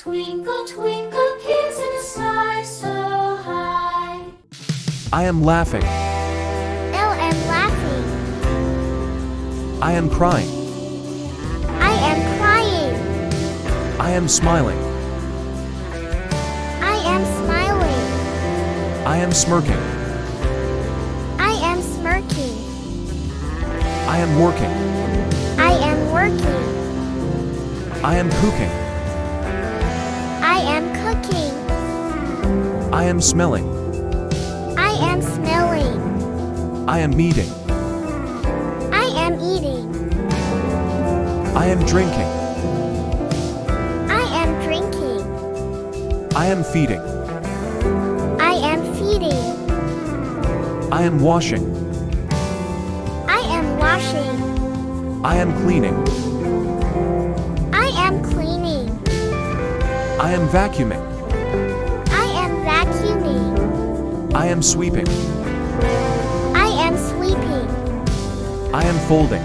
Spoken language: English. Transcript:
Twinkle, twinkle, kids in the sky so high. I am laughing. I am laughing. I am crying. I am crying. I am smiling. I am smiling. I am smirking. I am smirking. I am working. I am working. I am cooking. I am cooking. I am smelling. I am smelling. I am meeting. I am eating. I am drinking. I am drinking. I am feeding. I am feeding. I am washing. I am washing. I am cleaning. I am cleaning. I am vacuuming. I am vacuuming. I am sweeping. I am sweeping. I am folding.